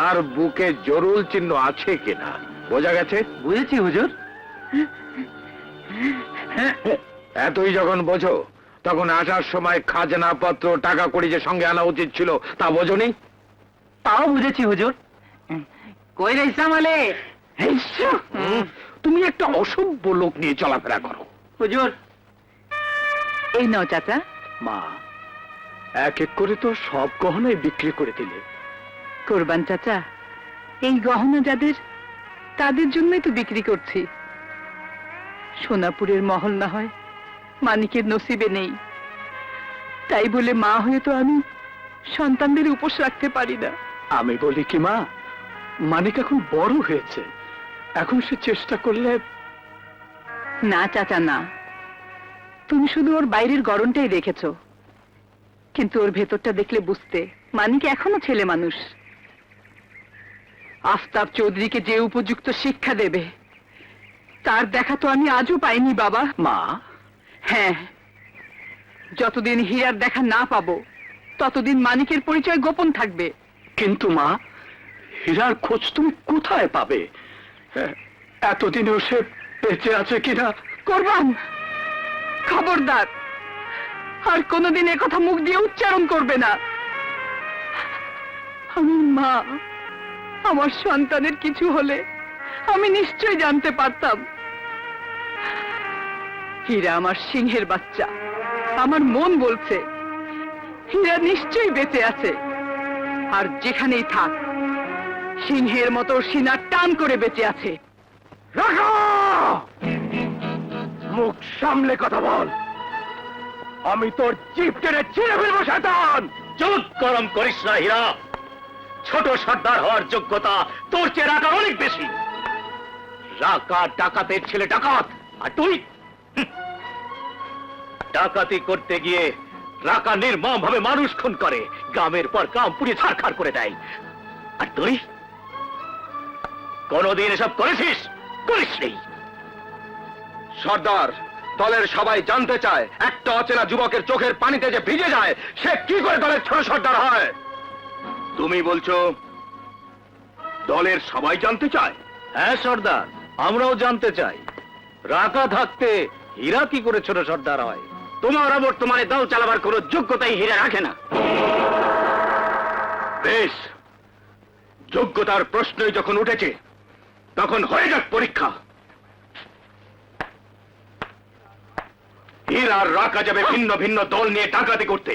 তার বুকে জরুল চিহ্ন আছে কিনা বোঝা গেছে? বুঝেছি হুজুর। এতই যখন বোঝো তখন আসার সময় খাজনা পত্র টাকা কড়ি যে সঙ্গে আনা উচিত ছিল তা বোঝনি? তাও বুঝেছি হুজুর। কই রে ইসলাম আলী? তুমি একটা অসভ্য লোক নিয়ে চলাফেরা করো। হুজুর এই নাও চাচা। মা, এক এক করে তো সব গহনাই বিক্রি করে দিলে। কোরবান চাচা, এই গহনা যাদের তাদের জন্যই তো বিক্রি করছি। সোনাপুরের মহল না হয় মানিকের নসিবে নেই, তাই বলে মা হয়ে তো আমি সন্তানদের উপোস রাখতে পারি না। আমি বলি কি মা, মানিক এখন বড় হয়েছে, এখন সে চেষ্টা করলে। না চাচা না, তুমি শুধু ওর বাইরের গড়নটাই দেখেছো, কিন্তু ওর ভেতরটা দেখলে বুঝতে মানিক এখনো ছেলে মানুষ। আফতাব চৌধুরীকে যে উপযুক্ত শিক্ষা দেবে তার দেখা তো আমি আজও পাইনি বাবা। মা, হ্যাঁ, যতদিন হীরার দেখা না পাবো ততদিন মানিকের পরিচয় গোপন থাকবে। কিন্তু মা, হীরার খোঁজ তুমি কোথায় পাবে? এতদিনেও সে বেঁচে আছে কিনা? কোরবান, খবরদার আর কোনোদিন একথা মুখ দিয়ে উচ্চারণ করবে না। আমি মা, আমার সন্তানের কিছু হলে আমি নিশ্চয় জানতে পারতাম। হীরা আমার সিংহের বাচ্চা, আমার মন বলছে হীরা নিশ্চয়ই বেঁচে আছে, আর যেখানেই থাক সিংহের মতো সিনা টান করে বেঁচে আছে। রাখো! মুখ সামলে কথা বল, আমি তোর জিভ টেনে ছিঁড়ে ফেলবো শয়তান! চুপ গরম করিস না হীরা, ছোট সর্দার হওয়ার যোগ্যতা তোর চেয়ে রাকার অনেক বেশি। রাকা ডাকাতের ছেলে ডাকাত, আর তুই ডাকাতি করতে গিয়ে রাকা নির্মম ভাবে মানুষ খুন করে, গ্রামের পর গ্রাম পুড়িয়ে ছারখার করে দেয়। আর তুই কোনদিন এসব করেছিস? করিসনি। সর্দার, দলের সবাই জানতে চায় একটা অচেনা যুবকের চোখের পানিতে যে ভিজে যায় সে কি করে দলের ছোট সর্দার হয়? তুমি বলছো দলের সবাই জানতে চায়? হ্যাঁ সর্দার, আমরাও জানতে চাই রাকা থাকতে হীরা কি করে ছোট সর্দার হয়। তোমার বর্তমানে দল চালাবার কোন যোগ্যতাই হীরা রাখে না। বেশ, যোগ্যতার প্রশ্নই যখন উঠেছে তখন হয়ে যাক পরীক্ষা। হীরা আর রাকা যাবে ভিন্ন ভিন্ন দল নিয়ে ডাকাতি করতে।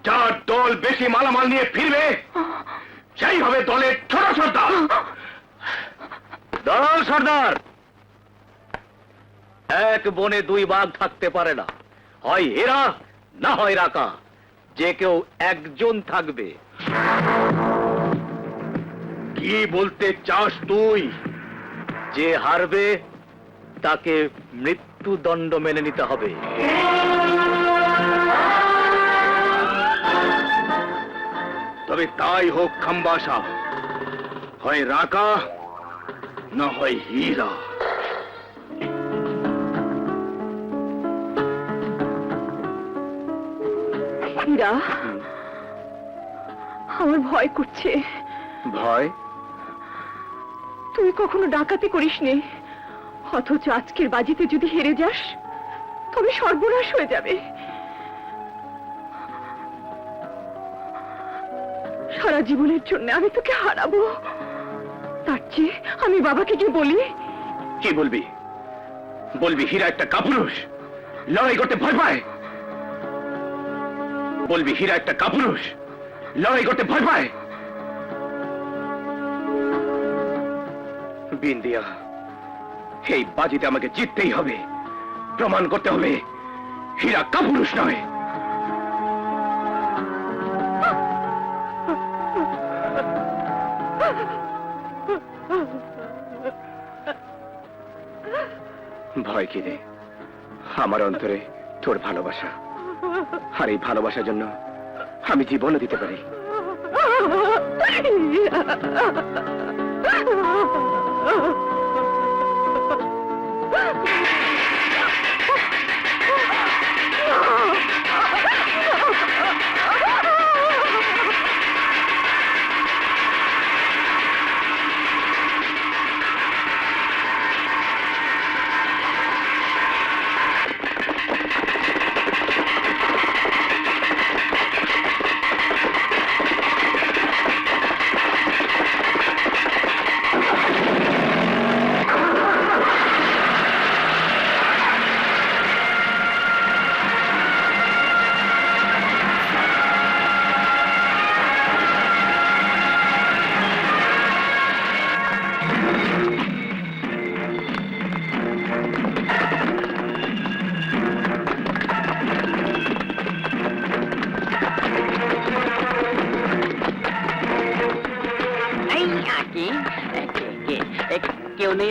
যার দল বেশি মালামাল নিয়ে ফিরবে সেই হবে দলের ছোট সর্দার। দল সর্দার, এক বনে দুই বাঘ থাকতে পারে না, হয় হীরা না হয় রাকা, যে কেউ একজন থাকবে। কি বলতে চাস তুই? যে হারবে তাকে মৃত্যুদণ্ড মেনে নিতে হবে। তবে তাই হোক খাম্বাসা, হয় রাকা না হয় হীরা। হীরা, আমার ভয় করছে। ভয়? তুই কখনো ডাকাতি করিসনি, অথচ আজকের বাজিতে যদি হেরে যাস তবে সর্বনাশ হয়ে যাবে। সারা জীবনের জন্য আমি তোকে হারাবো, তার চেয়ে আমি বাবাকে কি বলি? কি বলবি? বলবি হীরা একটা কাপুরুষ, লড়াই করতে ভয় পায়। বলবি হীরা একটা কাপুরুষ, লড়াই করতে ভয় পায়। বিন্দিয়া, এই বাজিতে আমাকে জিততেই হবে, প্রমাণ করতে হবে হীরা কাপুরুষ নয়। ভয় কি রে? আমার অন্তরে তোর ভালোবাসা, আর এই ভালোবাসার জন্য আমি জীবনও দিতে পারি।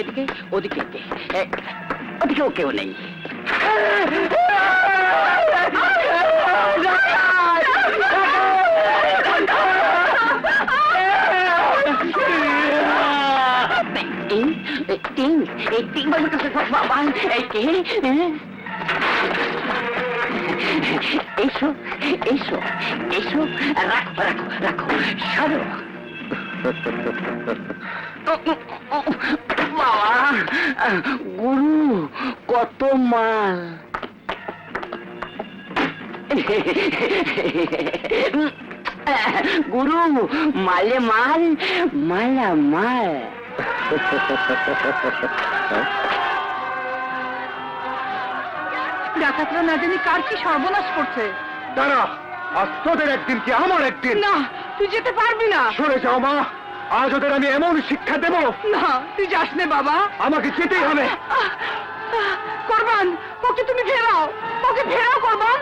এদিকে ওদিকে ওদিকেও কেউ নেই। এসো এসো এসো, রাখো রাখো রাখো, সরো। বাবা, গুরু কত মাল! গুরু মালে মাল, মালা মাল। ডাকাতরা না জানি কার কি সর্বনাশ করছে। দাঁড়া, আজ তোদের একদিন কি আমার একদিন। না, তুই যেতে পারবি না। সরে যাও মা, আজ ওদের আমি এমন শিক্ষা দেব। না, তুই যাস নে বাবা। আমাকে যেতেই হবে। কোরবান, ওকে তুমি ফেরাও, ওকে ফেরাও কোরবান।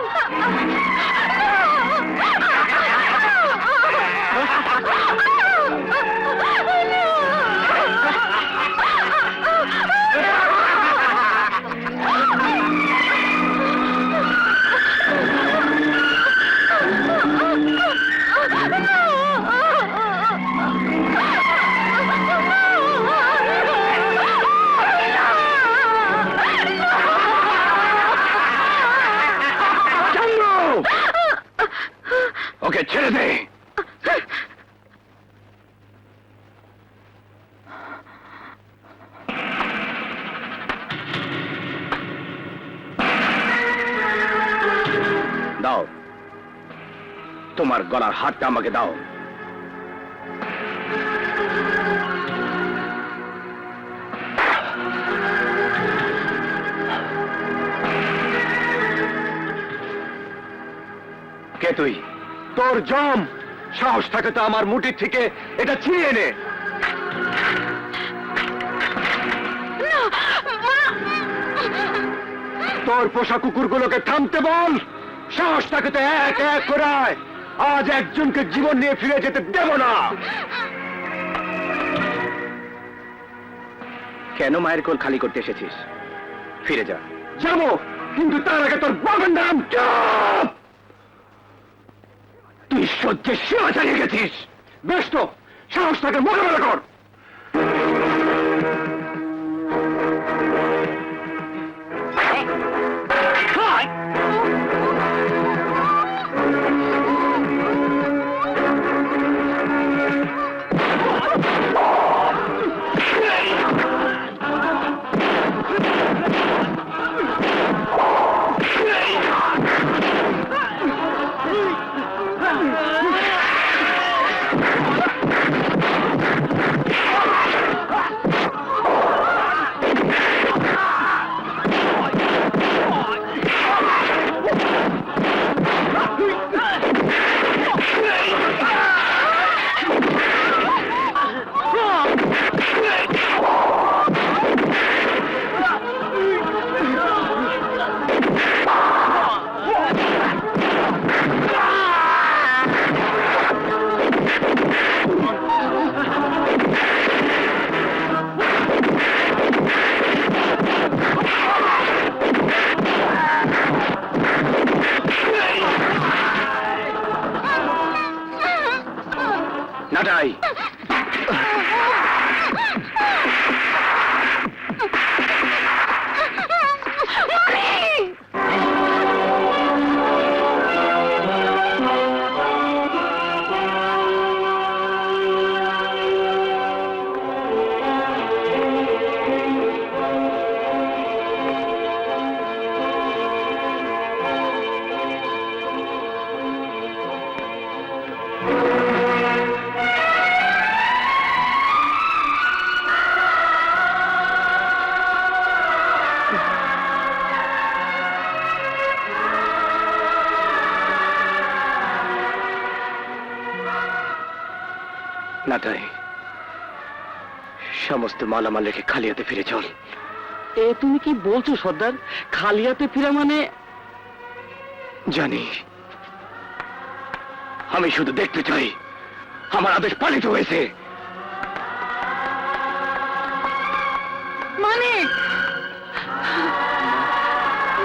ওকে ছেড়ে দে। দাও, তোমার গলার হাতটা আমাকে দাও। কে তুই? তোর জম, সাহস থাকে তো আমার মুঠি থেকে এটা ছিনিয়ে নে। তোর পোষা কুকুরগুলোকে থামতে বল। সাহস থাকে তো এক এক করে আয়। আজ একজনকে জীবন নিয়ে ফিরে যেতে দেব না। কেন মায়ের কোল খালি করতে এসেছিস? ফিরে যা। যাবো, কিন্তু তার আগে তোর বাবার নাম চাপ। তুই সহ্যে সীমা চালিয়ে গেছিস। বেশ তো, সাহস থাকে মোকাবেলা কর। নাটাই, নাটাই, সমস্ত মালামাল রেখে খালিয়াতে ফিরে চল। এ তুমি কি বলছো সর্দার? খালিয়াতে ফিরা মানে? জানি, আমি শুধু দেখতে চাই আমার আদেশ পালিত হয়েছে। মানিক,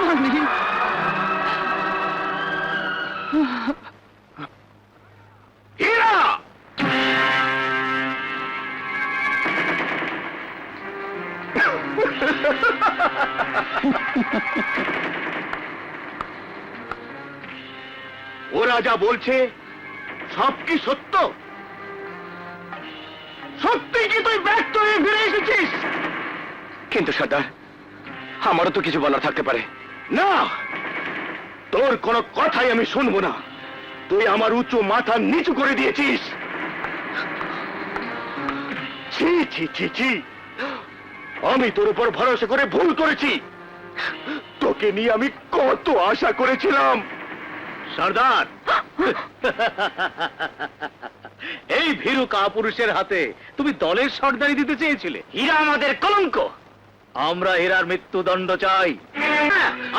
মানিক, হীরা! ওরা যা বলছে সব কি সত্য? সত্যি কি তুই ব্যর্থ হয়ে ফিরে এসেছিস? কিন্তু সর্দার, আমারও তো কিছু বলার থাকতে পারে। না, তোর কোনো কথাই আমি শুনবো না। তুই আমার উঁচু মাথা নিচু করে দিয়েছিস। ছি ছি ছি ছি, আমি তোর উপর ভরসা করে ভুল করেছি। তোকে নিয়ে আমি কত আশা করেছিলাম। সর্দার, এই ভীরু কাপুরুষের হাতে তুমি দলের সর্দারি দিতে চেয়েছিলে। হীরা আমাদের কলঙ্ক। আমরা হীরার মৃত্যুদণ্ড চাই।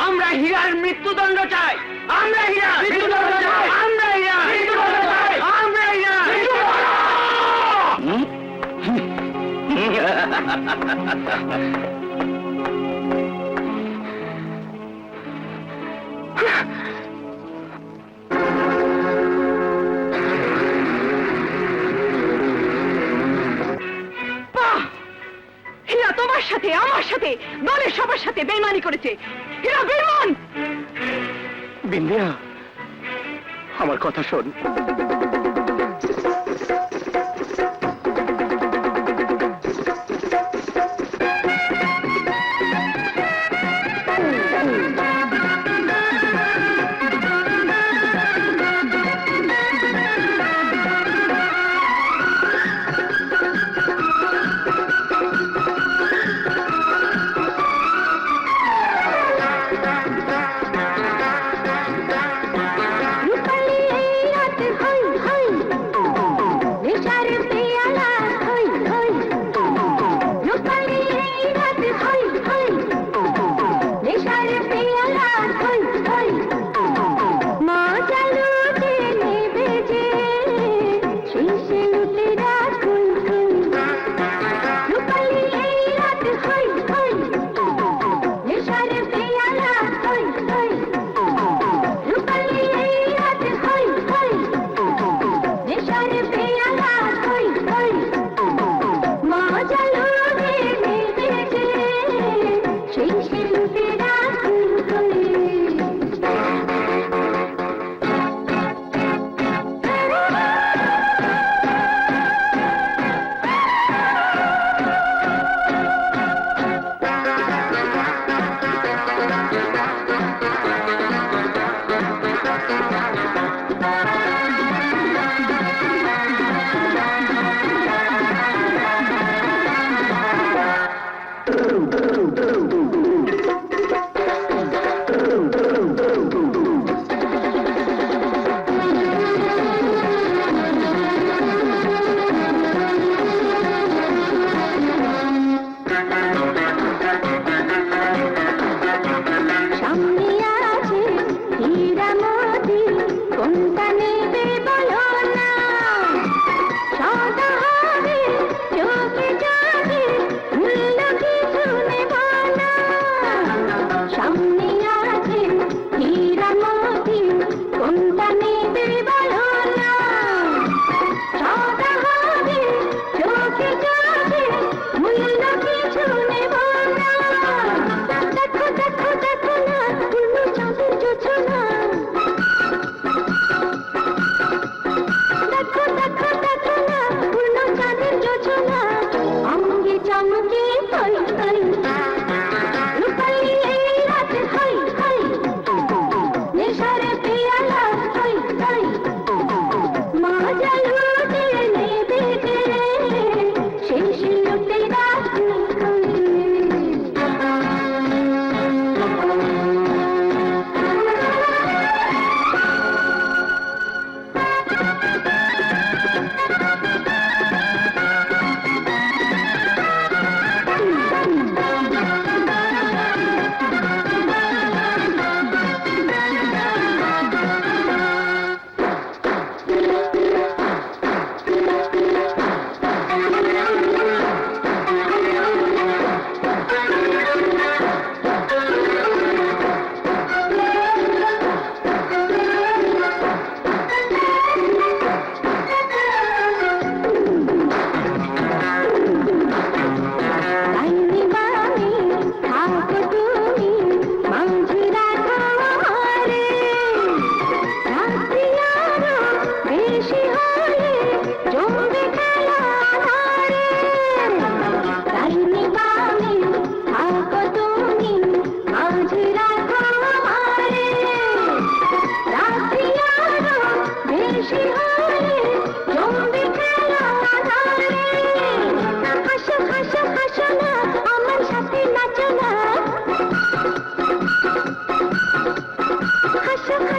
আমরা হীরার মৃত্যুদণ্ড চাই। আমরা হীরা মৃত্যুদণ্ড চাই। আমরা হীরা মৃত্যুদণ্ড চাই। আমরা হীরা বাহ! হীরা তোমার সাথে, আমার সাথে, দলের সবার সাথে বেইমানি করেছে। হীরা বেইমান। বিন্দিয়া, আমার কথা শোন। রূপালী এই রাত হাই হাই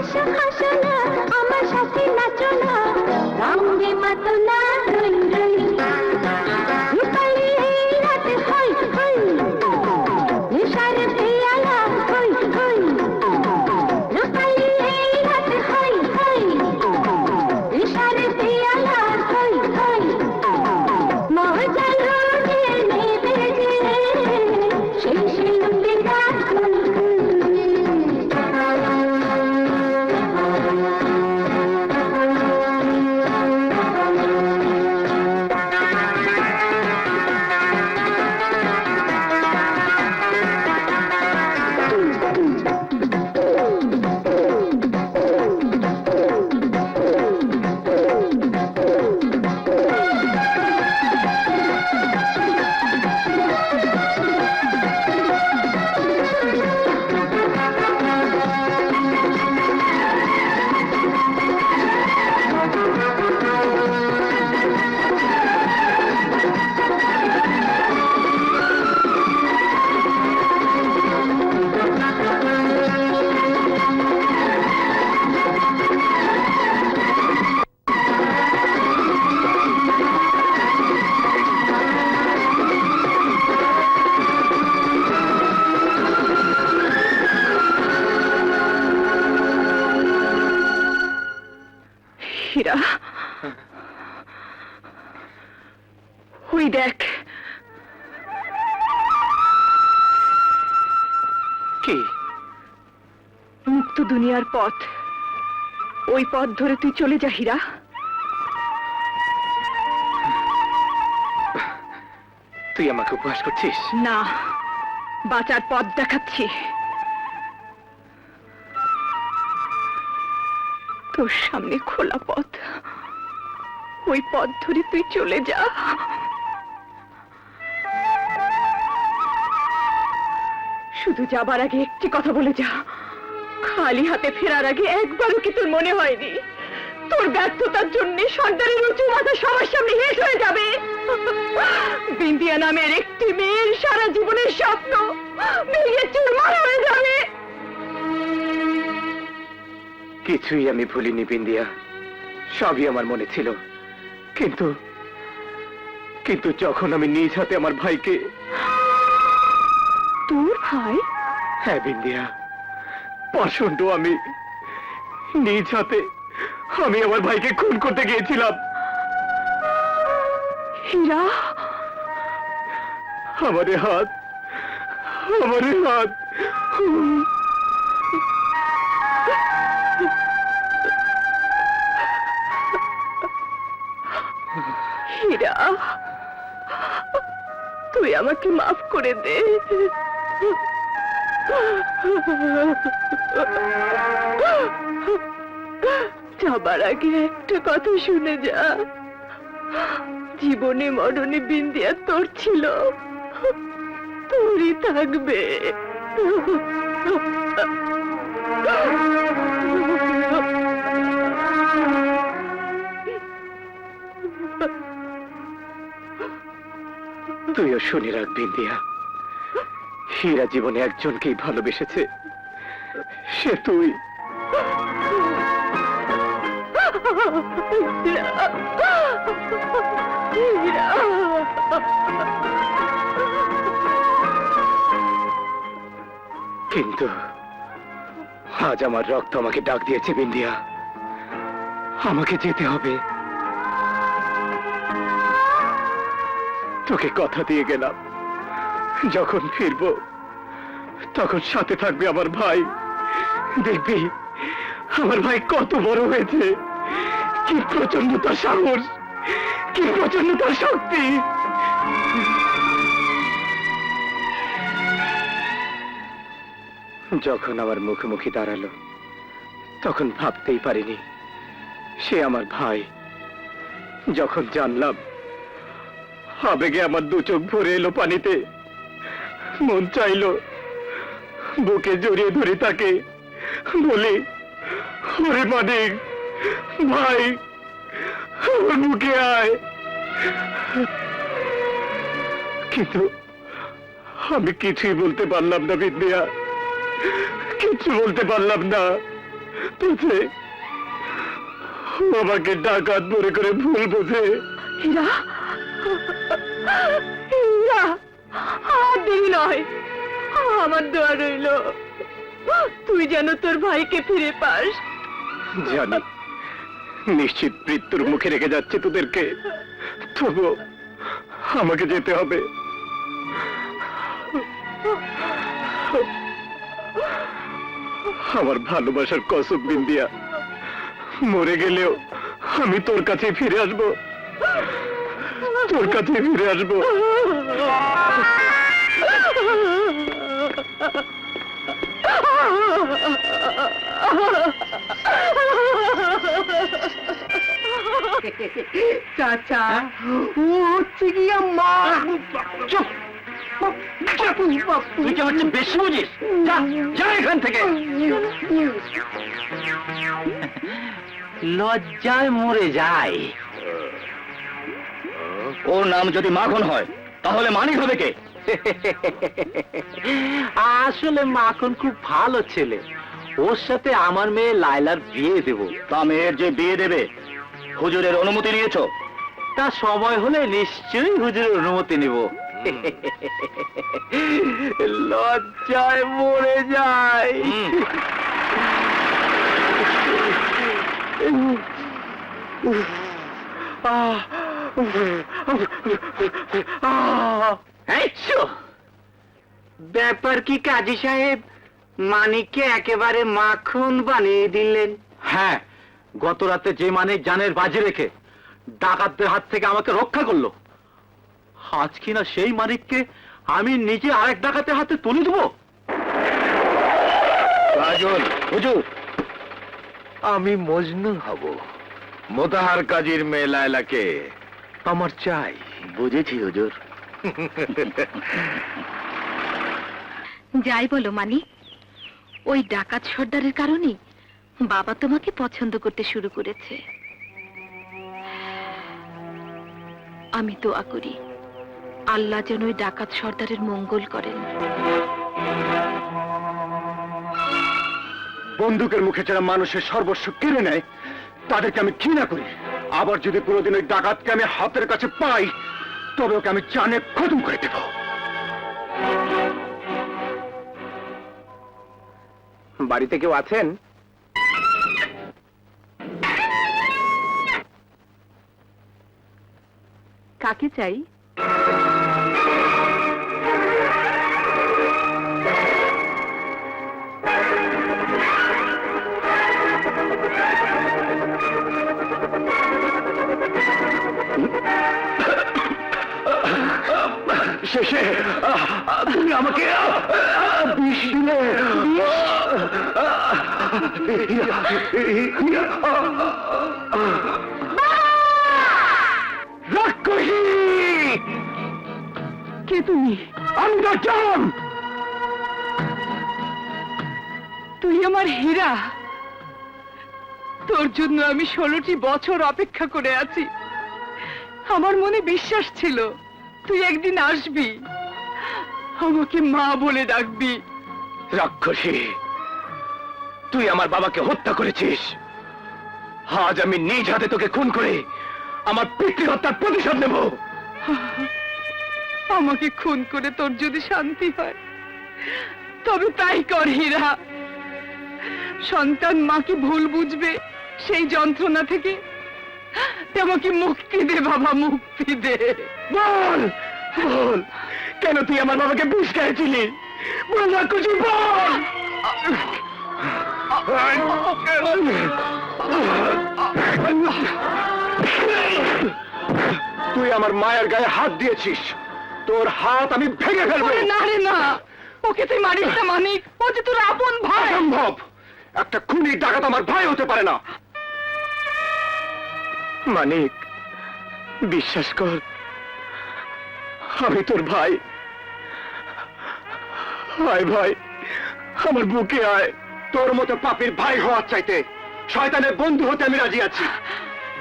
হাসো হাসো না আমার সাথে নাচো না রঙে মাতো না রই রই রূপালি এই রাত হই হই নেশার পেয়ালা হই হই রূপালি এই রাত হই হই নেশার পেয়ালা হই হই মজা লুটে নেবে যে সেই সেই লুটে রাত হই হীরা, ওই দেখ। কি? মুক্ত দুনিয়ার পথ। ওই পথ ধরে তুই চলে যা হীরা। তুই আমাকে উপহাস করছিস? না, বাঁচার পথ দেখাচ্ছি। তোর সামনে খোলা পথ, ওই পথ ধরে তুই চলে যা। শুধু যাবার আগে একটি কথা বলে যা, খালি হাতে ফেরার আগে একবারও কি তোর মনে হয়নি তোর ব্যর্থতার জন্য সর্দারের উঁচু মাথা সবার সামনে হেস হয়ে যাবে? বিন্দিয়া নামের একটি মেয়ের সারা জীবনের স্বপ্ন ভেঙে চুরমার হয়ে যাবে। কিছুই আমি ভুলিনি বিন্দিয়া, সবই আমার মনে ছিল। কিন্তু কিন্তু যখন আমি নিজ হাতে আমার ভাইকে... তোর ভাই? হ্যাঁ বিন্দিয়া, পাষণ্ড আমি নিজ হাতে আমি আমার ভাইকে খুন করতে গিয়েছিলাম। হীরা, আমারে হাত, আমারে হাত। হীরা, তুই আমাকে মাফ করে দে। যাবার আগে একটা কথা শুনে যা, জীবনে মরণে বিন্দিয়া তোর ছিল, তোরই থাকবে। তুইও শুনে রাখ বিন্দিয়া, হীরা জীবনে একজনকেই ভালোবেসেছে, সে তুই। কিন্তু আজ আমার রক্ত আমাকে ডাক দিয়েছে বিন্দিয়া, আমাকে যেতে হবে। তোকে কথা দিয়ে গেলাম, যখন ফিরবো তখন সাথে থাকবে আমার ভাই। দেখবি আমার ভাই কত বড় হয়েছে, কি প্রচন্ড তার সাহস, কি প্রচন্ড তার শক্তি। যখন আমার মুখোমুখি দাঁড়ালো তখন ভাবতেই পারিনি সে আমার ভাই। যখন জানলাম, আবেগে আমার দু চোখ ভরে এলো পানিতে, মন চাইলো বুকে জড়িয়ে ধরে তাকে বলি, ওরে মানিক ভাই, আমার বুকে আয়। কিন্তু আমি কিছুই বলতে পারলাম না বিন্দিয়া, কিছু বলতে পারলাম না। বুঝে আমাকে ডাকাত মনে করে ভুল বোঝে। হীরা, হীরা, আর দেরি নয়, আমার দোয়া রইল তুই যেন তোর ভাইকে ফিরে পাস। জানি নিশ্চিত মৃত্যুর মুখে রেখে যাচ্ছে তোদেরকে, তবু আমাকে যেতে হবে। আমার ভালোবাসার কসম বিন্দিয়া, মরে গেলেও আমি তোর কাছে ফিরে আসবো, তোর কাছে ফিরে আসবো। চাচা, ও হচ্ছে গিয়া মা। চুপ! তুই কি আমার চেয়ে বেশি বুঝিস? যা, যা এখান থেকে। লজ্জায় মরে যায়। ওর নাম যদি মাখন হয় তাহলে মানিক হবে কে? আসলে মাখন খুব ভালো ছেলে, ওর সাথে আমার মেয়ে লায়লার বিয়ে দেব। তা মেয়ের যে বিয়ে দেবে হুজুরের অনুমতি নিয়েছো? তা সময় হলে নিশ্চয়ই হুজুরের অনুমতি নেব। লজ্জায় মরে যায়। ব্যাপার কি কাজী সাহেব, মানিককে একেবারে মাখন বানিয়ে দিলেন? হ্যাঁ, গত রাতে যে মানিক জানের বাজি রেখে ডাকাতদের হাত থেকে আমাকে রক্ষা করলো, আজ কিনা সেই মানিককে আমি নিজে আরেক ডাকাতের হাতে তুলে দেবো। রাজন, হুজুর, আমি মজনু হব। মোতাহার কাজীর মেয়ে লায়লাকে আমার চাই। বুঝেছি হুজুর। যাই বলো মানিক, ওই ডাকাত সর্দারের কারণেই বাবা তোমাকে পছন্দ করতে শুরু করেছে। আমি দোয়া করি আল্লাহ যেন ওই ডাকাত সর্দারের মঙ্গল করেন। বন্দুকের মুখে যারা মানুষের সর্বস্ব কেড়ে নেয় তাদেরকে আমি ঘৃণা করি। আবার যদি কোনোদিন ওই ডাকাতকে আমি হাতের কাছে পাই তবে ওকে আমি জানে খতম করে দেব। বাড়িতে কেউ আছেন? কাকে চাই? শেষে তুমি আমাকে বিষ দিলে। রাক্ষসী! কে তুমি? আমি রাজাম। তুই আমার হীরা। তোর জন্য আমি 16টি বছর অপেক্ষা করে আছি। আমার মনে বিশ্বাস ছিল তুই একদিন আসবি, আমাকে মা বলে ডাকবি। রাক্ষসী, তুই আমার বাবাকে হত্যা করেছিস। আজ আমি নিজ হাতে তোকে খুন করে আমার পিতৃ হত্যার প্রতিশোধ নেব। আমাকে খুন করে তোর যদি শান্তি হয় তবে তাই কর হীরা। সন্তান মাকে ভুল বুঝবে, সেই যন্ত্রণা থেকে আমাকে মুক্তি দে বাবা, মুক্তি দে। বল বল, কেন তুই আমার বাবাকে বিষ খাইয়েছিলি? বল রাক্ষসী, বল। তুই আমার মায়ের গায়ে হাত দিয়েছিস, তোর হাত আমি ভেঙে ফেলবো। ওরে না রে না, ওকে তুই মারিস না মানিক, ও যে তোর আপন ভাই। অসম্ভব, একটা খুনি ডাকাত আমার ভাই হতে পারে না। মানিক, বিশ্বাস কর, আমি তোর ভাই। আয় ভাই, আমার বুকে আয়। তোর মতো পাপীর ভাই হওয়ার চাইতে শয়তানের বন্ধু হতে আমি রাজি আছি।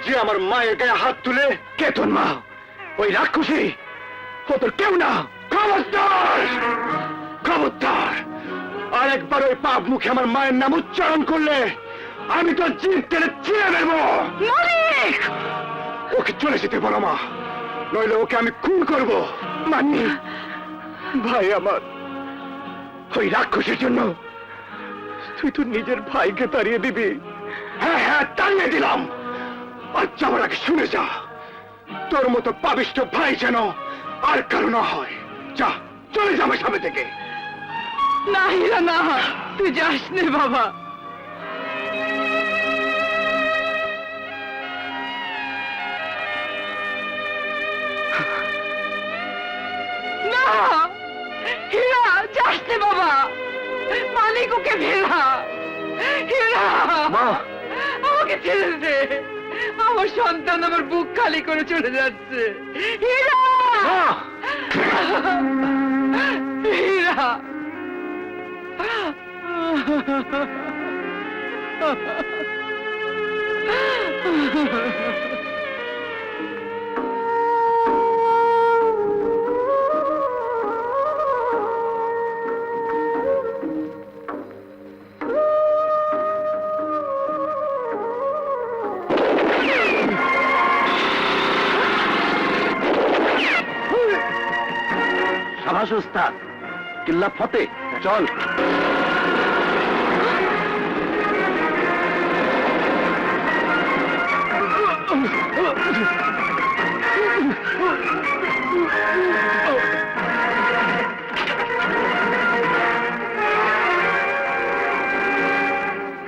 যে আমার মায়ের গায়ে হাত তুলে, কে তোর মা? ওই রাক্ষসী? ও তোর কেউ না। খবরদার, খবরদার, আর একবার ওই পাপ মুখে আমার মায়ের নাম উচ্চারণ করলে আমি তো জিন টেনে ছিঁড়ে ফেলবো। মানিক! ওকে চলে যেতে বলো মা, নইলে ওকে আমি খুন করব। মানি ভাই আমার, ওই রাক্ষসের জন্য? তুই তো নিজের ভাইকে তাড়িয়ে দিবি। হ্যাঁ হ্যাঁ, তাড়িয়ে দিলাম। আর যাওয়ার আগে শুনে যা, তোর মতো পাবিষ্ট ভাই যেন আর কারো না হয়। যা, চলে যাবে সামনে থেকে। না হীরা, না, তুই যাস নে বাবা। না হীরা, যাস নে বাবা। মানিক ওকে ফেরা। হীরা, মা! আমাকে ছেড়ে দে। আমার সন্তান আমার বুক খালি করে চলে যাচ্ছে। হীরা, হীরা। সাবাস ওস্তাদ, কিল্লা ফতে, চল।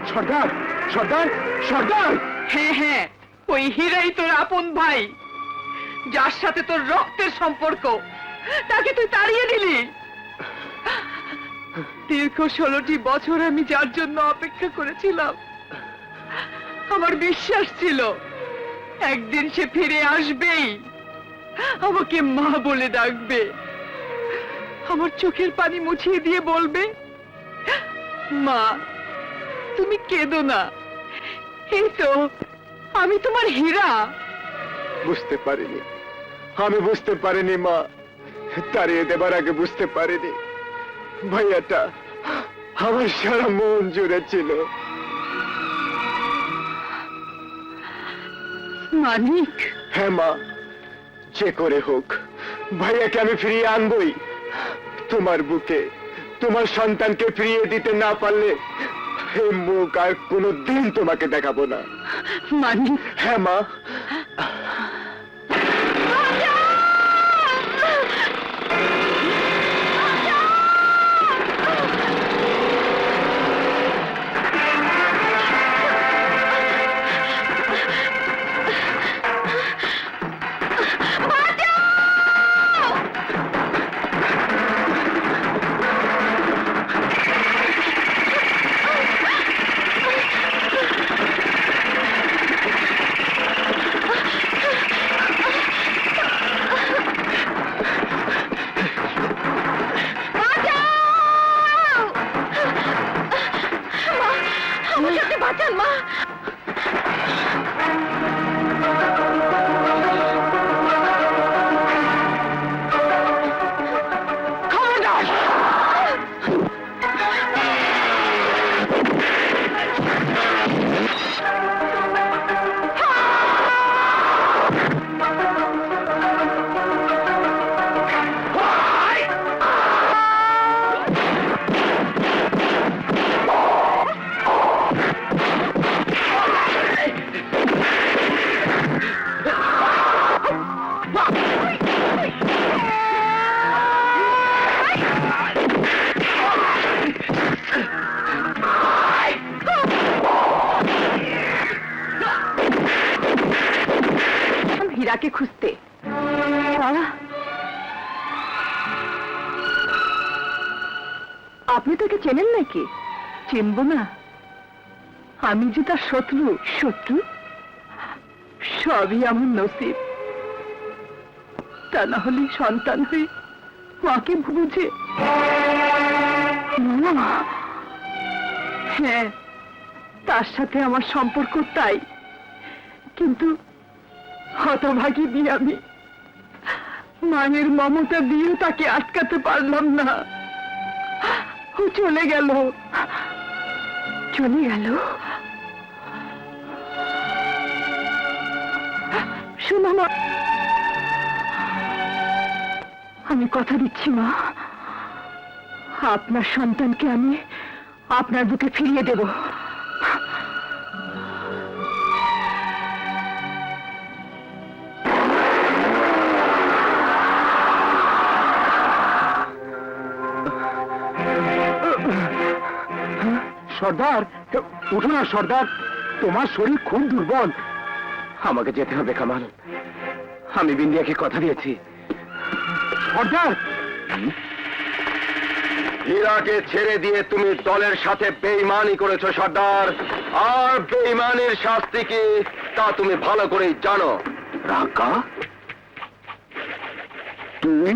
সর্দার, সর্দার, সর্দার! হ্যাঁ হ্যাঁ, ওই হীরাই তোর আপন ভাই, যার সাথে তোর রক্তের সম্পর্ক, তাকে তুই তাড়িয়ে দিলি। দীর্ঘ 16টি বছর আমি যার জন্য অপেক্ষা করেছিলাম, আমার বিশ্বাস ছিল একদিন সে ফিরে আসবেই, আমাকে মা বলে ডাকবে, আমার চোখের পানি মুছিয়ে দিয়ে বলবে, মা তুমি কেঁদো না, এই তো আমি তোমার হীরা। বুঝতে পারিনি, আমি বুঝতে পারিনি মা, তাড়িয়ে দেবার আগে বুঝতে পারিনি ভাইয়াটা আমার সারা মন জুড়ে ছিল। মানিক! হ্যাঁ মা, যে করে হোক ভাইয়াকে আমি ফিরিয়ে আনবই। তোমার বুকে তোমার সন্তানকে ফিরিয়ে দিতে না পারলে এই মুখ আর কোনোদিন তোমাকে দেখাবো না। মানিক! হ্যাঁ মা। আমাকে বাঁচান মা। হীরাকে খুঁজতে। আপনি তাকে চেনেন নাকি? চিনব না? আমি যে তার শত্রু। শত্রু? সবই আমার নসিব, তা না হলে সন্তান হয়ে মাকে বুঝে। হ্যাঁ, তার সাথে আমার সম্পর্ক তাই, কিন্তু হতভাগী দিয়ে আমি মায়ের মমতা দিয়েও তাকে আটকাতে পারলাম না। ও চলে গেল। চলে গেল? আমি কথা দিচ্ছি মা, আপনার সন্তানকে আমি আপনার বুকে ফিরিয়ে দেব। সর্দার, উঠো না সর্দার, তোমার শরীর খুব দুর্বল। আমাকে যেতে হবে কামাল, আমি বিন্দিয়াকে কথা দিয়েছি। সর্দার, হীরাকে ছেড়ে দিয়ে তুমি দলের সাথে বেঈমানি করেছো সর্দার, আর বেঈমানির শাস্তি কি তা তুমি ভালো করেই জানো। রাকা, তুই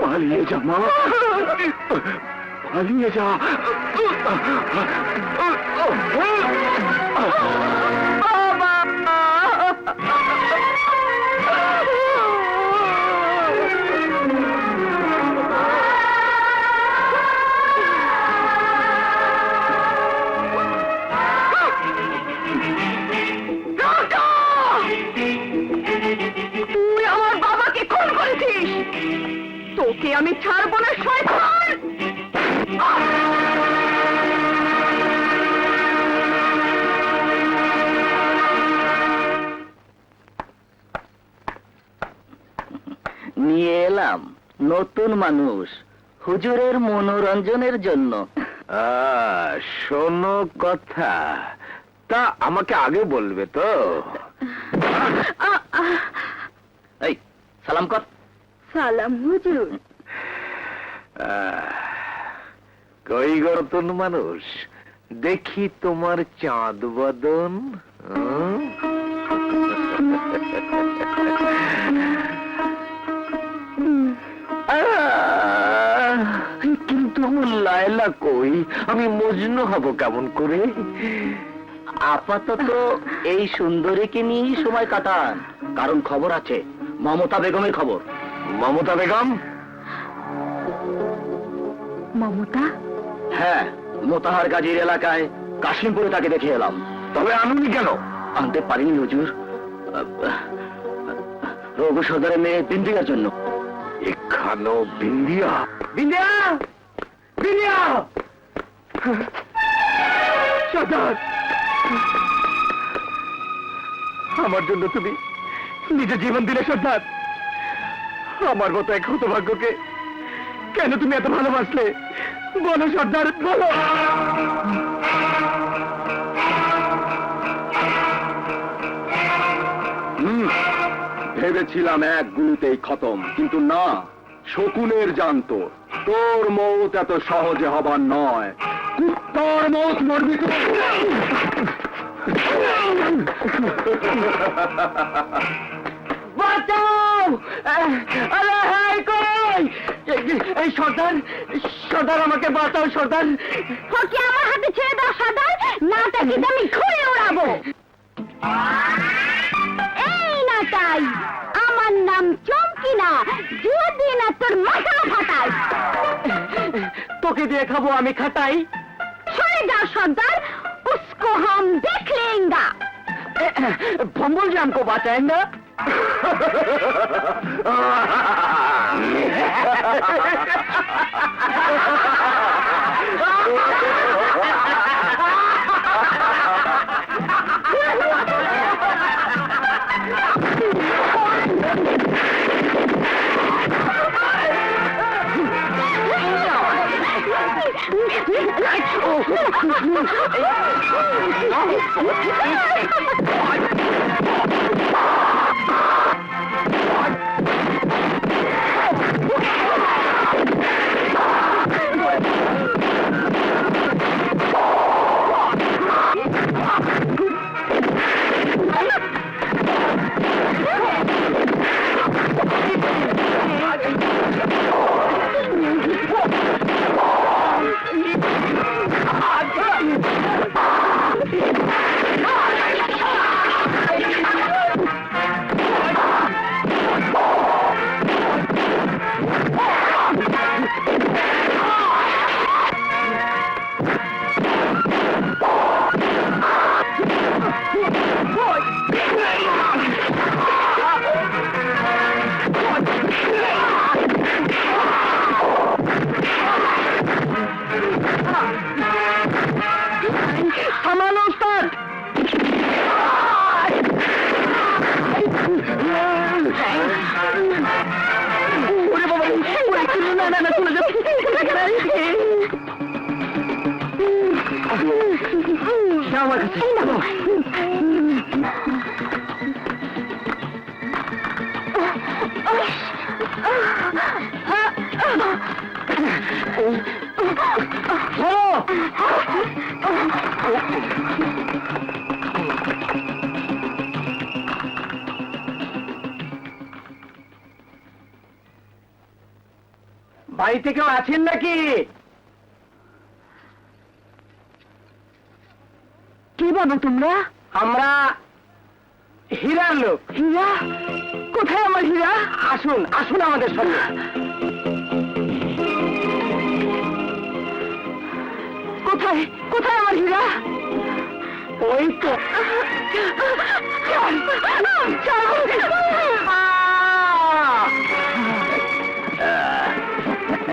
পালিয়ে যা মা, পালিয়ে যা। তুই আমার বাবাকে খুন করেছিস, তোকে আমি ছাড়বো না শয়তান! নিয়ে এলাম নতুন মানুষ হুজুরের মনোরঞ্জনের জন্য। শোনো কথা, তা আমাকে আগে বলবে তো? এই সালাম কর। সালাম হুজুর। কই গো নতুন মানুষ, দেখি তোমার চাঁদ বদন। কিন্তু আমার লায়লা কই, আমি মজনু হব কেমন করে? আপাতত এই সুন্দরীকে নিয়েই সময় কাটান, কারণ খবর আছে মমতা বেগমের খবর। মমতা বেগম? মমতা? হ্যাঁ, মোতাহার গাজীর এলাকায় কাশিমপুরে তাকে দেখে এলাম। তবে আনুনি কেন? আনতে পারিনি হুজুর, রঘু সর্দারের মেয়ে বিন্দিয়ার জন্য। এখানো বিন্দিয়া? বিন্দিয়া, বিন্দিয়া! সর্দার, আমার জন্য তুমি নিজের জীবন দিলে সর্দার। আমার মতো এক হতভাগ্যকে কেন তুমি এত ভালোবাসলে? বলো সর্দার, বলো। ভেবেছিলাম এক গুলিতেই খতম, কিন্তু না, শকুনের জানতো তোর মৌত এত সহজে হবার নয়। কুত্তার মৌত মরবি তো। বাঁচাও! আরে হাই কই! এই সর্দার, সর্দার আমাকে বাঁচাও সর্দার! ওকে আমার হাতে ছেড়ে দাও সর্দার, নাটা কিন্তু আমি ঘুরে উড়াবো। এই নাটাই, আমার নাম চমকি না, যদি না তোর মাথা ফাটাই। তোকে দিয়ে খাবো আমি খাটাই। সরে যাও সর্দার, उसको हम देख लेंगे। भंबल जान को बचाएंगे। বাড়িতে কেউ আছেন নাকি? কি বলো তোমরা? আমরা হীরার লোক। হীরা? কোথায় আমার হীরা? আসুন আসুন আমাদের সঙ্গে। কোথায় কোথায় আমার হীরা? ওই তো।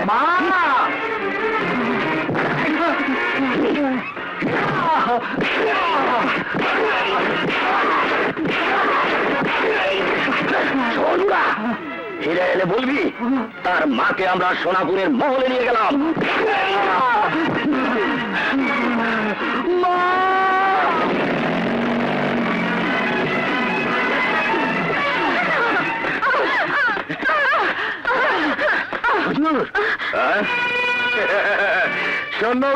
মা! ফিরে এলে বলবি তার মাকে আমরা সোনাপুরের মহলে নিয়ে গেলাম। শোনো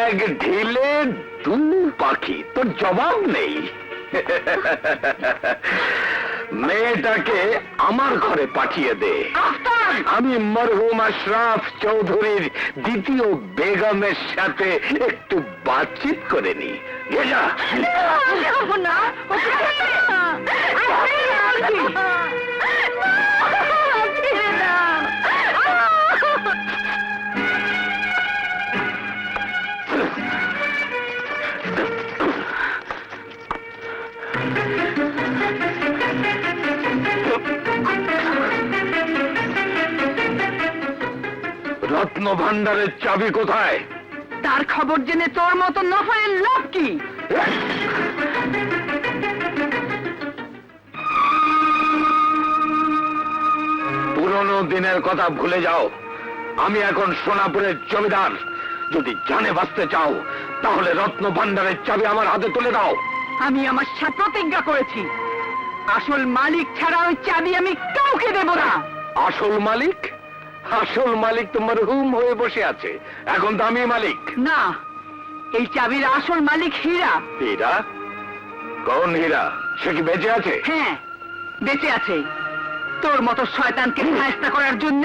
এক ঢিলে দু পাখি, তোর জবাব নেই। মেয়েটাকে আমার ঘরে পাঠিয়ে দে। আমি মরহুম আশরাফ চৌধুরীর দ্বিতীয় বেগমের সাথে একটু বাতচিত করে নি। যা রত্ন ভান্ডারের চাবি কোথায়? তার খবর জেনে তোর মতো নফরের লাভ কি? পুরনো দিনের কথা ভুলে যাও। আমি এখন সোনাপুরের জমিদার। যদি জানে বাঁচতে চাও তাহলে রত্ন ভান্ডারের চাবি আমার হাতে তুলে দাও। আমি আমার সাথে প্রতিজ্ঞা করেছি, আসল মালিক ছাড়া ওই চাবি আমি কাউকে দেব না। আসল মালিক? আসল মালিক তো মরহুম হয়ে বসে আছে, এখন তো আমি মালিক। না, এই চাবির আসল মালিক হীরা। হীরা? কোন হীরা? সে কি বেঁচে আছে? হ্যাঁ, বেঁচে আছে। তোর মতো শয়তানকে সাহায্য করার জন্য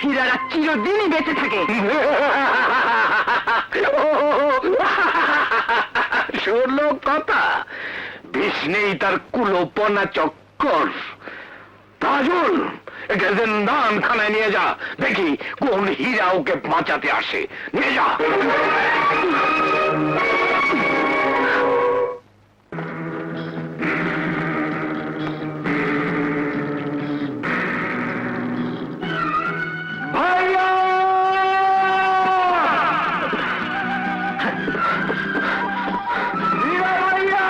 হীরারা চিরদিনই বেঁচে থাকে। শুনলো কথা, বিষ নেই তার কুলোপনা চক্কর। তাজুল, একে জিন্দান খানায় নিয়ে যা, দেখি কোন হীরা ওকে বাঁচাতে আসে। নিয়ে যা। ভাইয়া! হীরা ভাইয়া!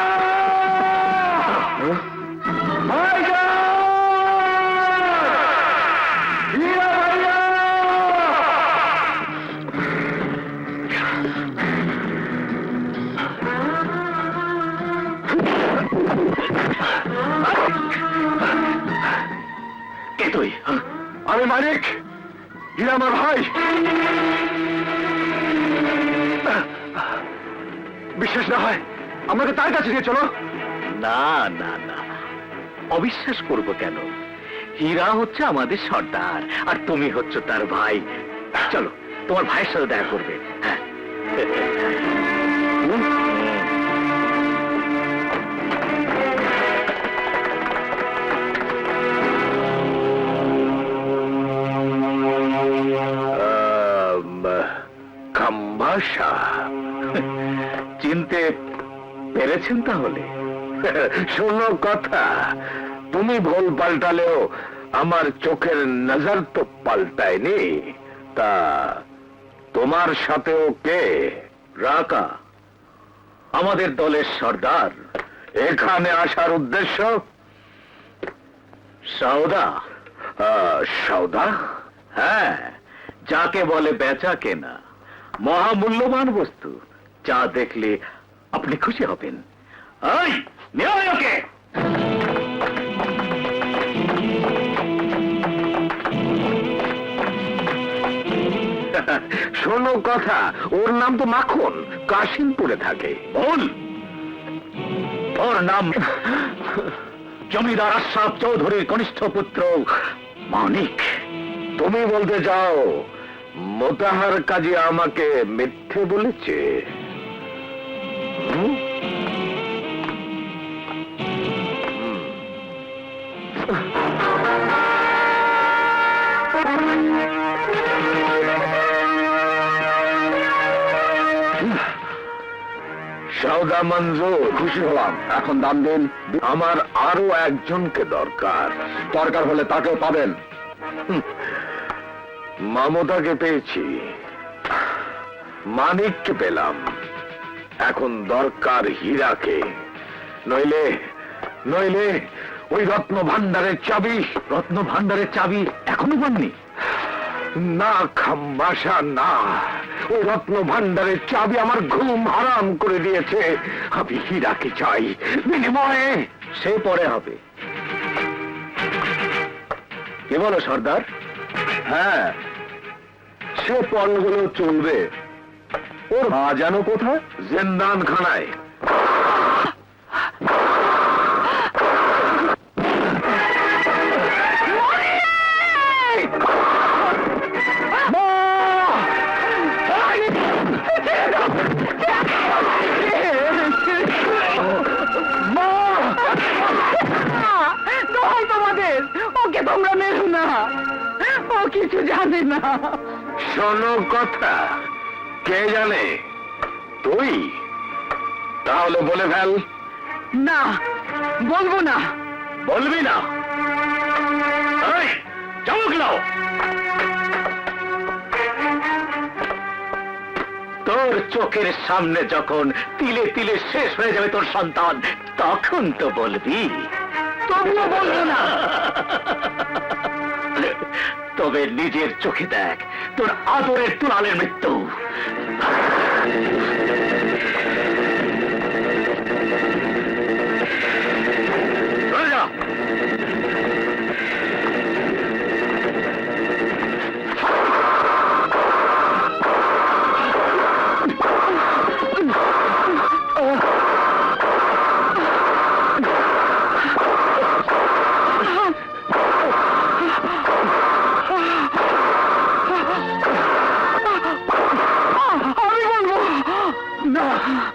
ভাইয়া! হীরা ভাইয়া! কে তুই? আমি মানিক, হীরা আমার ভাই। বিশ্বাস না হয় আমাকে তার কাছে নিয়ে চলো। না না না, অবিশ্বাস করব কেন? হীরা হচ্ছে আমাদের সর্দার আর তুমি হচ্ছে তার ভাই। চলো, তোমার ভাইয়ের সাথে দেখা করবে। হ্যাঁ। খাম্বাসা চিনতে পেরেছেন তাহলে? শোনো কথা, তুমি ভুল পাল্টালেও আমার চোখের নজর তো পাল্টায়নি। তা তোমার সাথেও কে? রাকা, আমাদের দলের সর্দার। এখানে আসার উদ্দেশ্য? সওদা। সওদা? হ্যাঁ, যাকে বলে বেচা কেনা, মহামূল্যবান বস্তু, যা দেখলে আপনি খুশি হবেন। এই, নিয়ে আয় ওকে। শোনো কথা, ওর নাম তো মাখন, কাশিমপুরে থাকে। বল। ওর নাম জমিদার আশরাফ চৌধুরীর কনিষ্ঠ পুত্র মানিক। তুমি বলতে চাও মোতাহার কাজী আমাকে মিথ্যে বলেছে? হুম? সওদা মঞ্জুর, খুশি হলাম। এখন দাম দিন। আমার আরো একজনকে দরকার। দরকার হলে তাকেও পাবেন। মামতাকে পেয়েছি, মানিককে পেলাম, এখন দরকার হীরাকে। নইলে নইলে ওই রত্ন ভান্ডারের চাবি। রত্ন ভান্ডারের চাবি এখনো পাননি? না খাম্বাসা না, ওই রত্ন ভান্ডারের চাবি আমার ঘুম হারাম করে দিয়েছে। আমি হীরাকে চাই, বিনিময়ে। সে পরে হবে। কি বলো সর্দার? হ্যাঁ, সে পণগুলো চলবে। ওর মা যেন কোথায়? জিন্দান খানায়। তোমাদের ওকে তোমরা মেরো না, ও কিছু জানে না। শোনো কথা, কে জানে? তুই? তাহলে বলে ফেল। না, বলবো না। বলবি না? চামক নাও। তোর চোখের সামনে যখন তিলে তিলে শেষ হয়ে যাবে তোর সন্তান, তখন তো বলবি। তবুও বলবো না। তবে নিজের চোখে দেখ তোর আদরের তুলালের মৃত্যু। চলে যা।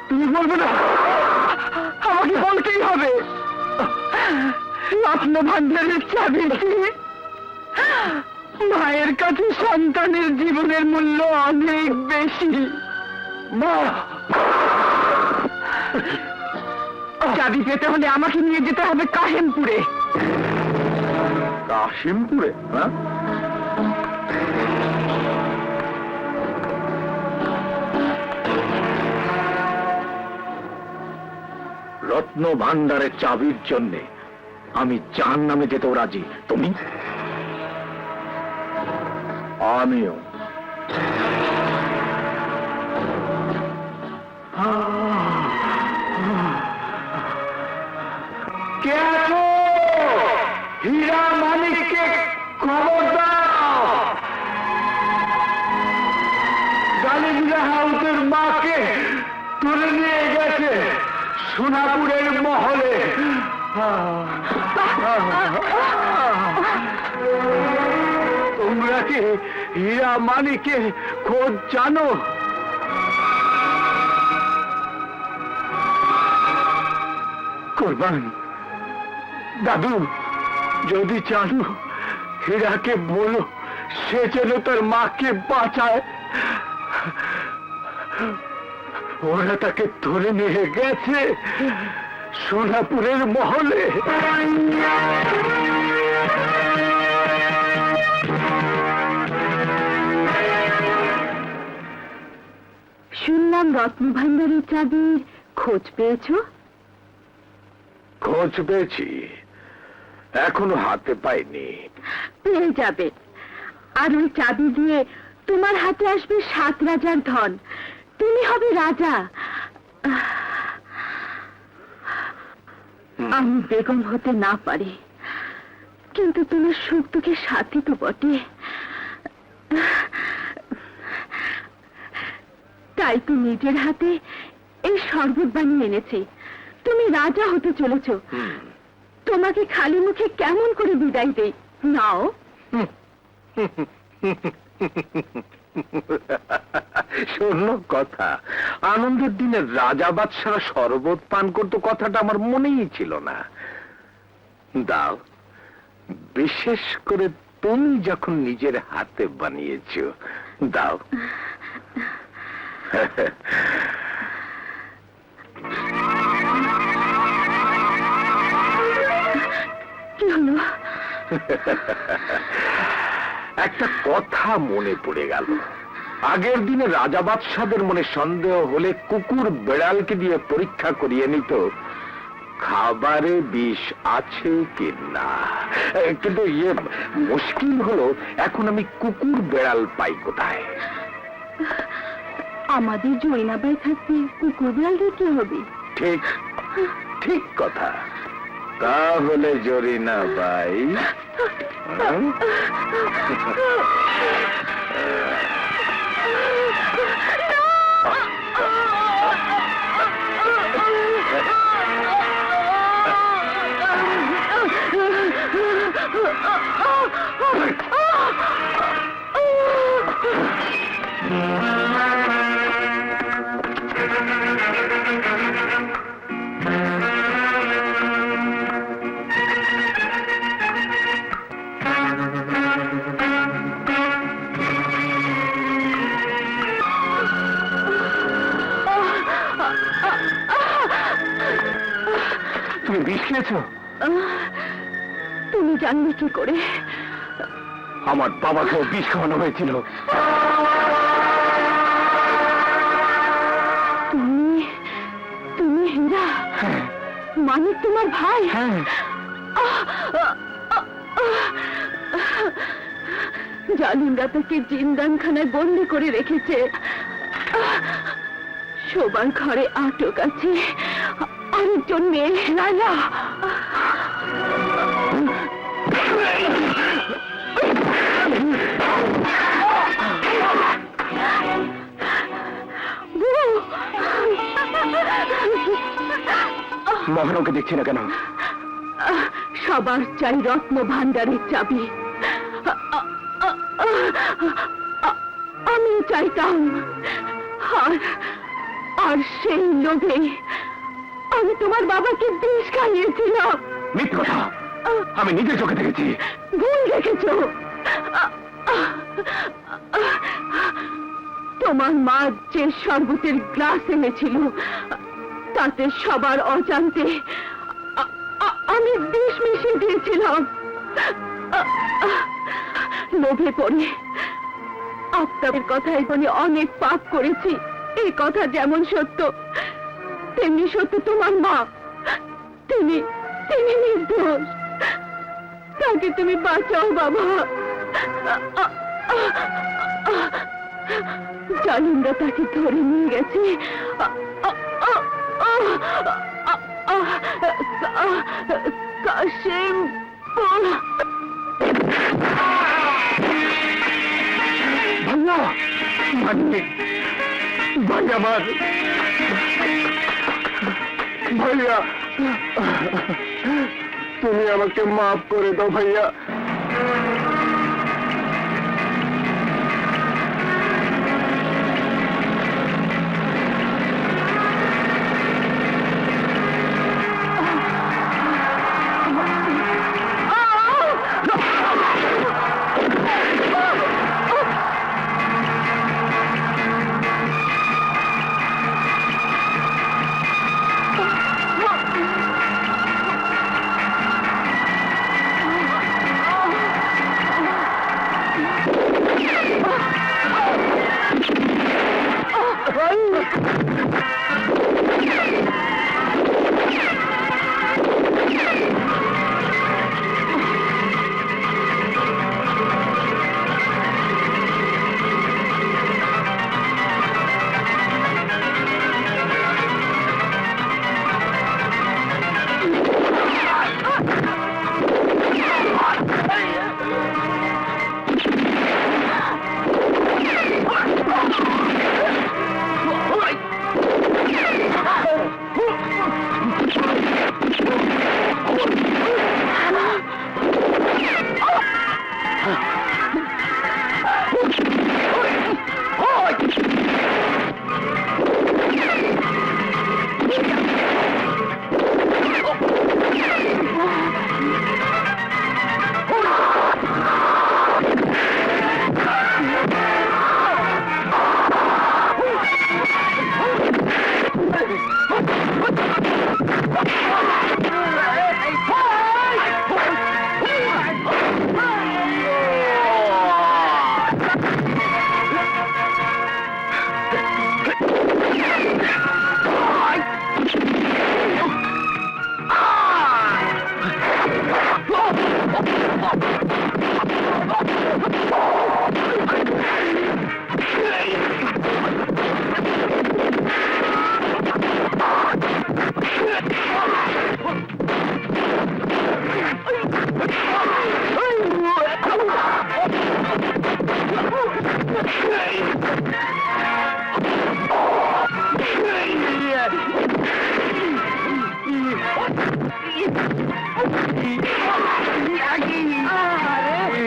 তুমি বলবে না? আমাকে বলতেই হবে। রত্ন ভান্ডারের চাবিটি মায়ের কাছে সন্তানের জীবনের মূল্য অনেক বেশি। মা, চাবি পেতে হলে আমাকে নিয়ে যেতে হবে কাহেমপুরে। কাশিমপুরে? হ্যাঁ, রত্ন ভান্ডারের চাবির জন্যে আমি জাহান্নামে যেতেও রাজি। তুমি? আমিও। কে আছো? হীরা মানিককে খবর দাও। গালিবিলা হাউসের মাকে তুলে নিয়ে গেছে সোনাপুরের মহলে। তোমরা কি হীরা মানিকের খোঁজ জানো? কোরবান দাদু, যদি জানো হীরাকে বলো সে যেন তার মাকে বাঁচায়। ওরা তাকে ধরে নিয়ে গেছে সোনাপুরের মহলে। শুনলাম রত্ন ভান্ডারের চাবির খোঁজ পেয়েছো? খোঁজ পেয়েছি, এখনো হাতে পাইনি। পেয়ে যাবে। আর ওই চাবি দিয়ে তোমার হাতে আসবে 7 রাজার ধন। তুমি হবে রাজা। আমি বেগম হতে না পারি, কিন্তু তোমার সুখ দুঃখের সাথী তো বটে। তাই তো নিজের হাতে এই শরবত বানিয়ে এনেছি। তুমি রাজা হতে চলেছ। তোমাকে খালি মুখে কেমন করে বিদায় দেই? নাও। শোনো কথা, আনন্দের দিনে রাজা বাদশারা শরবত পান করতো, কথাটা আমার মনেই ছিল না। দাও, বিশেষ করে তুমি যখন নিজের হাতে বানিয়েছো, দাও। কি হলো? একটা কথা মনে পড়ে গেল। আগের দিনে রাজা বাদশাদের মনে সন্দেহ হলে কুকুর বেড়ালকে দিয়ে পরীক্ষা করিয়ে নিত খাবারে বিষ আছে কি না। কিন্তু মুশকিল হলো, এখন আমি কুকুর বেড়াল পাই কোথায়? আমাদের জরিনাবাই থাকতে কুকুর বিড়ালদের কি হবে? ঠিক ঠিক কথা। তাহলে জরিনাবাই তুমি বিষ খেয়েছো? তুমি জানলে কি করে? আমার বাবাকেও বিষ খাওয়ানো হয়েছিল। তুমি তুমি হীরা? মানে তোমার ভাই? হ্যাঁ। জালিমরা তাকে জিন্দানখানায় বন্দি করে রেখেছে। শোবার ঘরে আটক আছে আরেকজন মেয়ে, লালা। মহরমকে দেখছি না কেন? সবার চাই রত্ন ভান্ডারের চাবি। আমি চাইতাম, আর সেই লোভে আমি তোমার বাবাকে বিষ খাইয়েছিলাম। মিথ্যে কথা, আমি নিজের চোখে দেখেছি। ভুল দেখেছ। তোমার মা যে শরবতের গ্লাস এনেছিল, তাতে সবার অজান্তে আমি বিষ মিশিয়ে দিয়েছিলাম। লোভে পড়ে আপনাদের কথাই বলে অনেক পাপ করেছি। এই কথা যেমন সত্য, তেমনি সত্য তোমার মা। তিনি নির্দোষ। তাকে তুমি বাঁচাও বাবা। জালিমরা তাকে ধরে নিয়ে গেছে। কাশিম ভাইয়া, ভাই আমার ভাইয়া, তুমি আমাকে মাফ করে দাও ভাইয়া।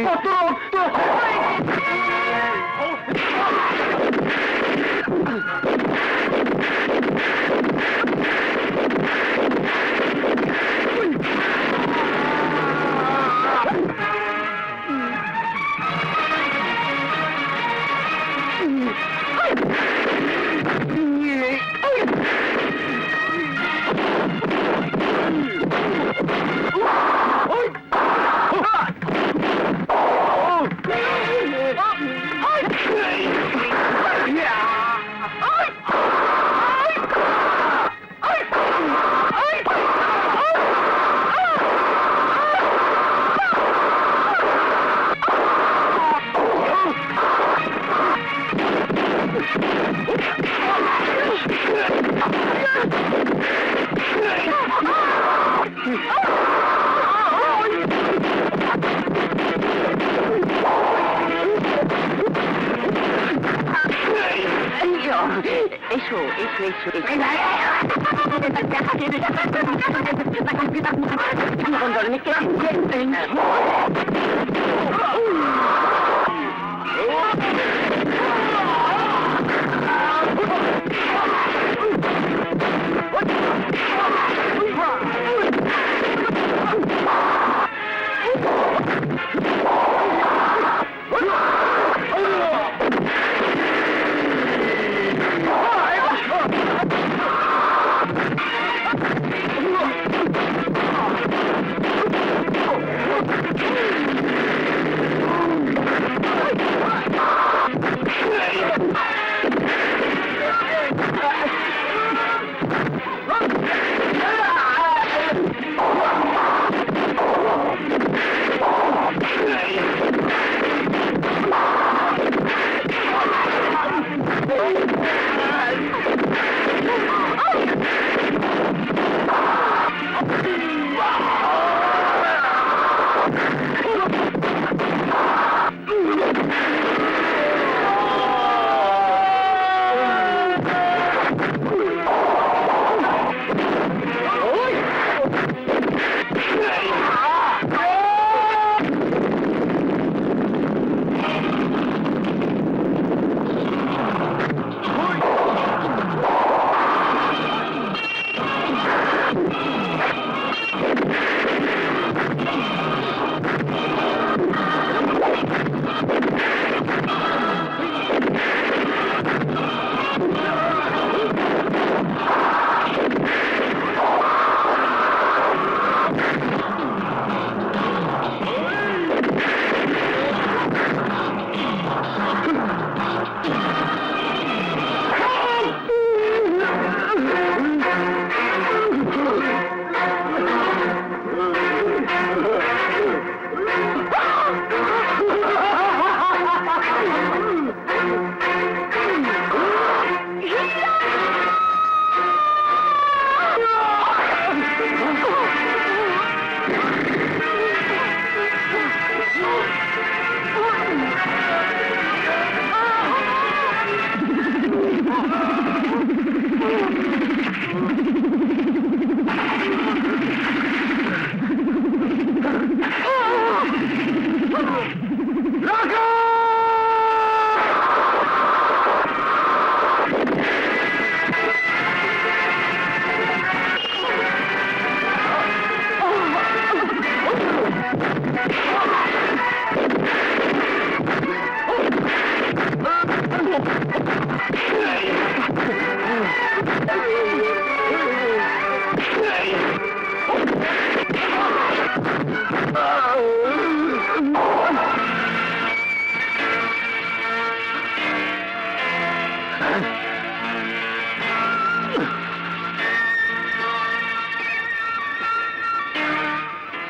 কত রক্ত! এসো এসো এসো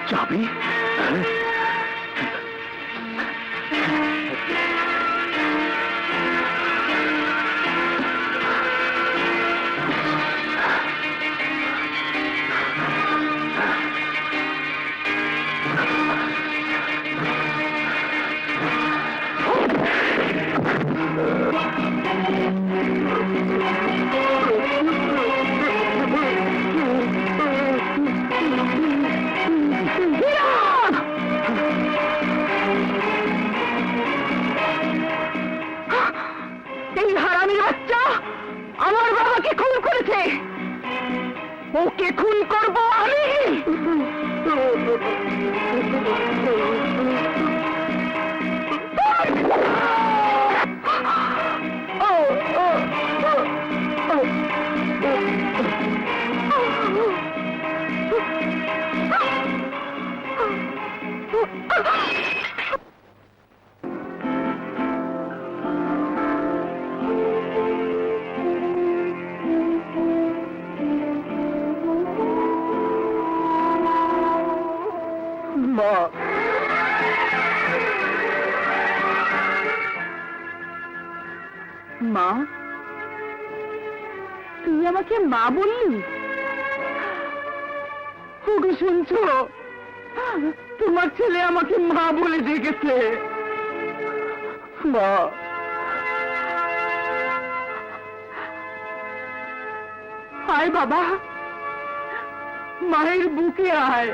চাবি? এই হারামির বাচ্চা আমার বাবাকে খুন করেছে, ওকে খুন করব আমি। মা, মা, তুই আমাকে মা বললি? ওকে শুনছো? তোমার ছেলে আমাকে মা বলে ডেকেছে। মা, আয় বাবা, মায়ের বুকে আয়।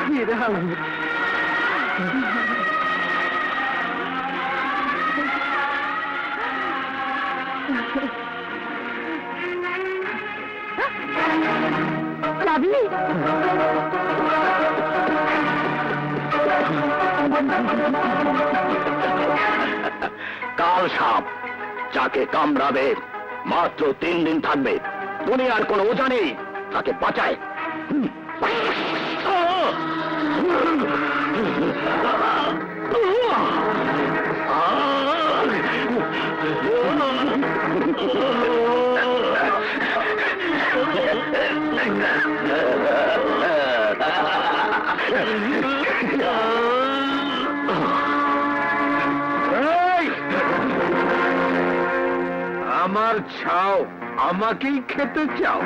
হীরা, চাবি? কাল সাপ যাকে কামড়াবে মাত্র 3 দিন থাকবে, দুনিয়ার কোনো ওঝা নেই তাকে বাঁচায়। আমার ছাও আমাকেই খেতে চাও?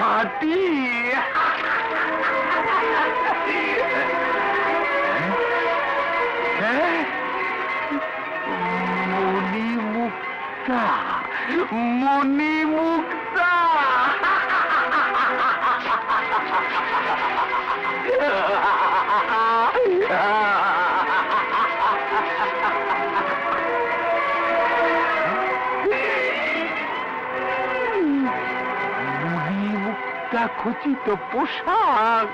মাটি। মণিমুক্তা, মণিমুক্তা। মণিমুক্তা খচিত পোশাক।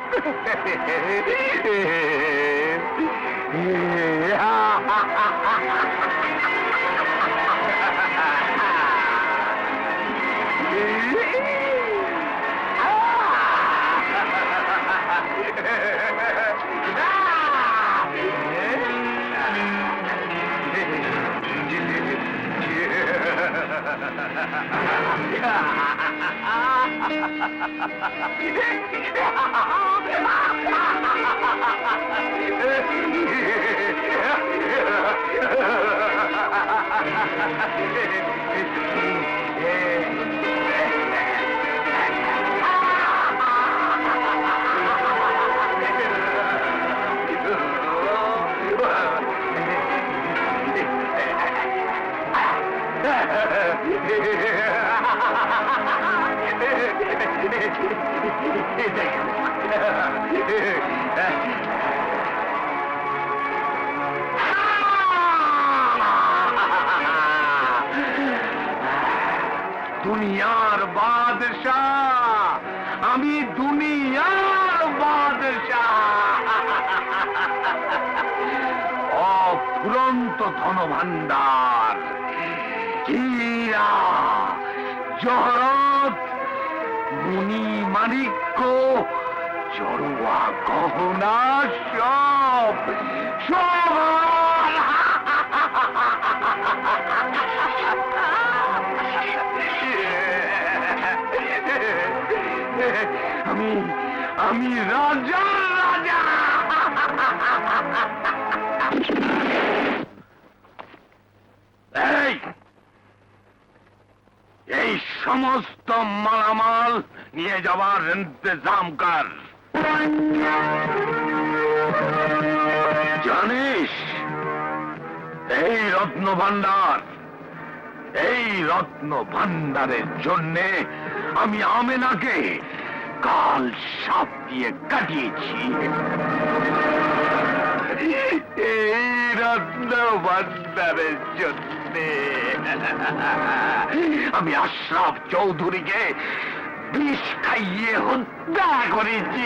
দুনিয়ার বাদশাহ, আমি দুনিয়ার বাদশাহ। অফুরন্ত ধনভাণ্ডার, হীরা জহরত, মণি মাণিক্য, জড়ুয়া গহনা, সব সব আমি রাজা রাজা। এই সমস্ত মালামাল নিয়ে যাওয়ার ইন্তজাম কর। জানিস এই রত্ন ভাণ্ডার, এই রত্ন ভাণ্ডারের জন্যে আমি আমেনাকে কাল সাপ দিয়ে কাটিয়েছি। এই রত্ন ভাণ্ডারের জন্যে আমি আশরাফ চৌধুরীকে বিষ খাইয়ে হত্যা করেছি।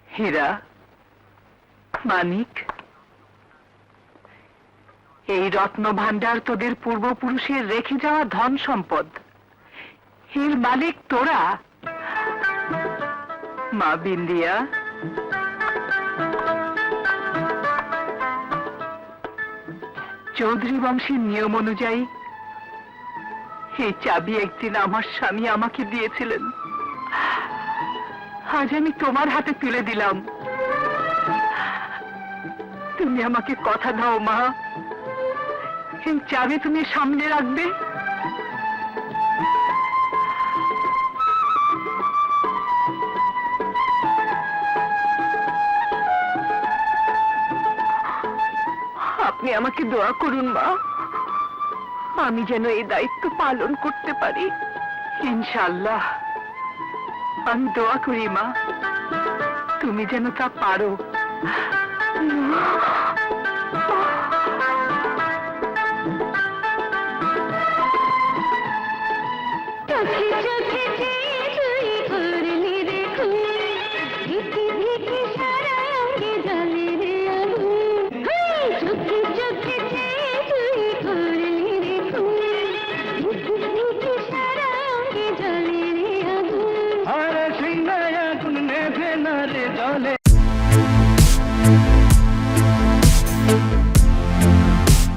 হীরা, মানিক, এই রত্ন ভাণ্ডার তোদের পূর্বপুরুষের রেখে যাওয়া ধন সম্পদ। এর মালিক তোরা। মা বিন্দিয়া, চৌধুরী বংশের নিয়ম অনুযায়ী এই চাবি একদিন আমার স্বামী আমাকে দিয়েছিলেন। আজ আমি তোমার হাতে তুলে দিলাম। তুমি আমাকে কথা দাও মা, এই চাবি তুমি সামনে রাখবে। আপনি আমাকে দোয়া করুন মা, আমি যেন এই দায়িত্ব পালন করতে পারি। ইনশাআল্লাহ আমি দোয়া করি মা, তুমি যেন তা পারো। চোখে চোখে